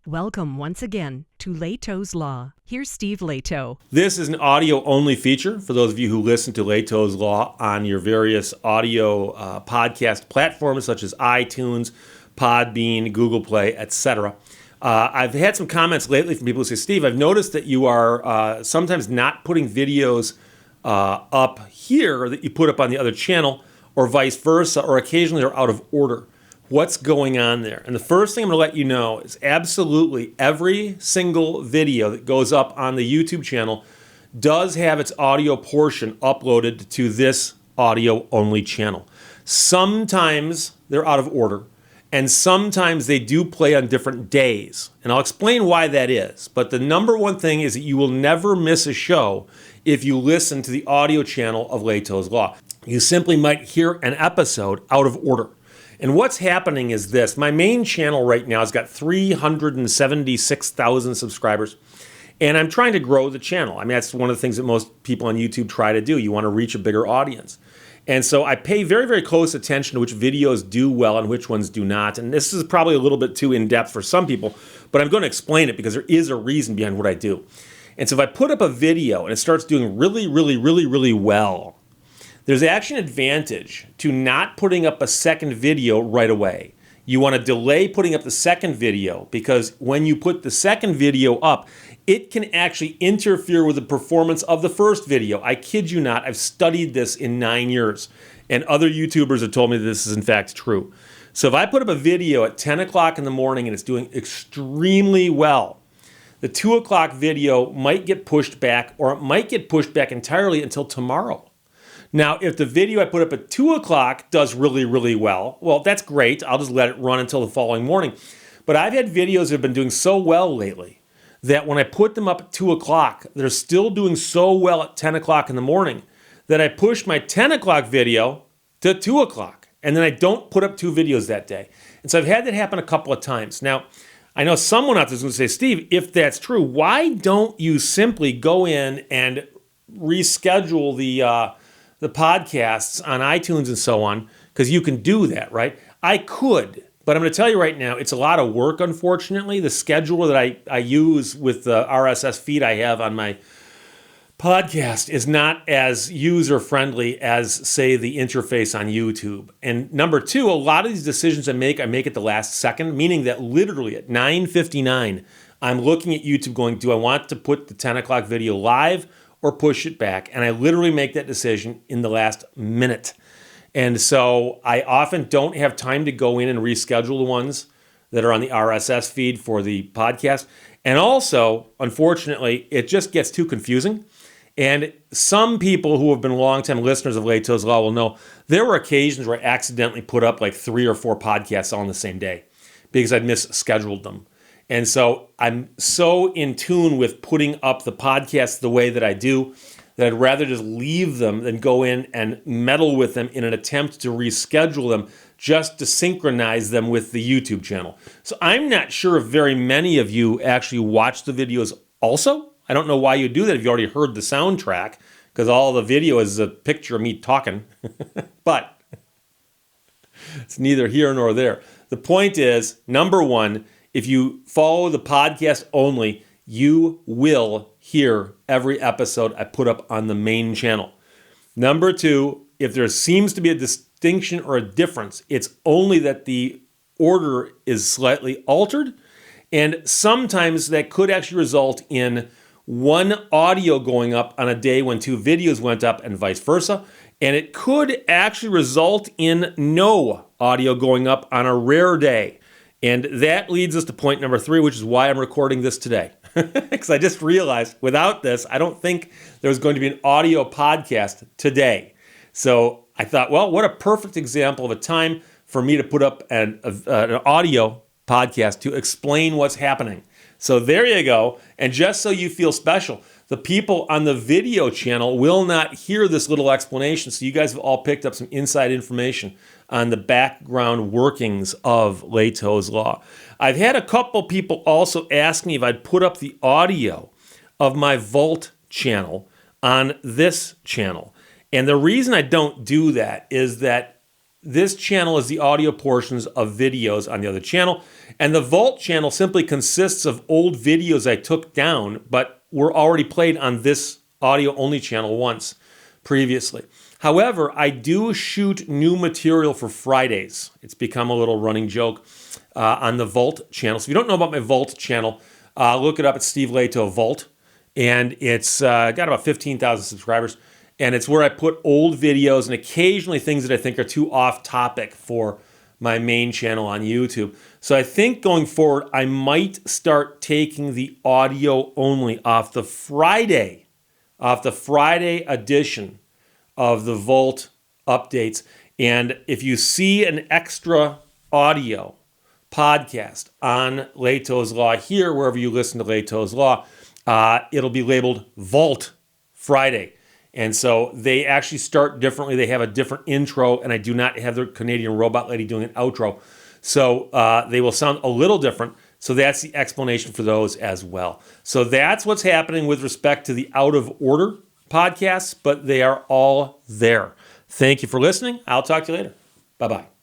Welcome once again to Lehto's Law. Here's Steve Lehto. This is an audio-only feature for those of you who listen to Lehto's Law on your various audio podcast platforms such as iTunes, Podbean, Google Play, etc. I've had some comments lately from people who say, Steve, I've noticed that you are sometimes not putting videos up here that you put up on the other channel, or vice versa, or occasionally are out of order. What's going on there? And the first thing I'm going to let you know is absolutely every single video that goes up on the YouTube channel does have its audio portion uploaded to this audio-only channel. Sometimes they're out of order, and sometimes they do play on different days. And I'll explain why that is. But the number one thing is that you will never miss a show if you listen to the audio channel of Lehto's Law. You simply might hear an episode out of order. And what's happening is this. My main channel right now has got 376,000 subscribers, and I'm trying to grow the channel. I mean, that's one of the things that most people on YouTube try to do. You want to reach a bigger audience. And so I pay very, very close attention to which videos do well and which ones do not. And this is probably a little bit too in-depth for some people, but I'm going to explain it because there is a reason behind what I do. And so if I put up a video and it starts doing really well, there's actually an advantage to not putting up a second video right away. You want to delay putting up the second video because when you put the second video up, it can actually interfere with the performance of the first video. I kid you not, I've studied this in 9 years, and other YouTubers have told me that this is in fact true. So if I put up a video at 10 o'clock in the morning and it's doing extremely well, the 2 o'clock video might get pushed back, or it might get pushed back entirely until tomorrow. Now, if the video I put up at 2 o'clock does really well, well, that's great. I'll just let it run until the following morning. But I've had videos that have been doing so well lately that when I put them up at 2 o'clock, they're still doing so well at 10 o'clock in the morning that I pushed my 10 o'clock video to 2 o'clock. And then I don't put up two videos that day. And so I've had that happen a couple of times. Now, I know someone out there is going to say, Steve, if that's true, why don't you simply go in and reschedule the podcasts on iTunes and so on, because you can do that, right? I could, but I'm going to tell you right now, it's a lot of work, unfortunately. The scheduler that I use with the RSS feed I have on my podcast is not as user-friendly as, say, the interface on YouTube. And number two, a lot of these decisions I make at the last second, meaning that literally at 9:59, I'm looking at YouTube going, do I want to put the 10 o'clock video live or push it back? And I literally make that decision in the last minute. And so I often don't have time to go in and reschedule the ones that are on the RSS feed for the podcast. And also, unfortunately, it just gets too confusing. And some people who have been longtime listeners of Lehto's Law will know there were occasions where I accidentally put up like 3 or 4 podcasts all on the same day because I'd misscheduled them. And so I'm so in tune with putting up the podcasts the way that I do that I'd rather just leave them than go in and meddle with them in an attempt to reschedule them just to synchronize them with the YouTube channel. So I'm not sure if very many of you actually watch the videos also. I don't know why you do that if you already heard the soundtrack, because all the video is a picture of me talking. But it's neither here nor there. The point is, number one, if you follow the podcast only, you will hear every episode I put up on the main channel. Number two, if there seems to be a distinction or a difference, it's only that the order is slightly altered, and sometimes that could actually result in one audio going up on a day when 2 videos went up and vice versa, and it could actually result in no audio going up on a rare day. And that leads us to point number 3, which is why I'm recording this today. Because I just realized without this, I don't think there was going to be an audio podcast today. So I thought, well, what a perfect example of a time for me to put up an audio podcast to explain what's happening. So there you go. And just so you feel special, the people on the video channel will not hear this little explanation. So you guys have all picked up some inside information on the background workings of Lehto's Law. I've had a couple people also ask me if I'd put up the audio of my Vault channel on this channel. And the reason I don't do that is that this channel is the audio portions of videos on the other channel. And the Vault channel simply consists of old videos I took down, but were already played on this audio-only channel once previously. However, I do shoot new material for Fridays. It's become a little running joke on the Vault channel. So if you don't know about my Vault channel, look it up at Steve Lehto Vault. And it's got about 15,000 subscribers. And it's where I put old videos and occasionally things that I think are too off topic for my main channel on YouTube. So I think going forward, I might start taking the audio only off the Friday edition of the Vault updates. And if you see an extra audio podcast on Lehto's Law here, wherever you listen to Lehto's Law, it'll be labeled Vault Friday. And so they actually start differently. They have a different intro, and I do not have the Canadian robot lady doing an outro. So they will sound a little different. So that's the explanation for those as well. So that's what's happening with respect to the Out of Order podcasts, but they are all there. Thank you for listening. I'll talk to you later. Bye-bye.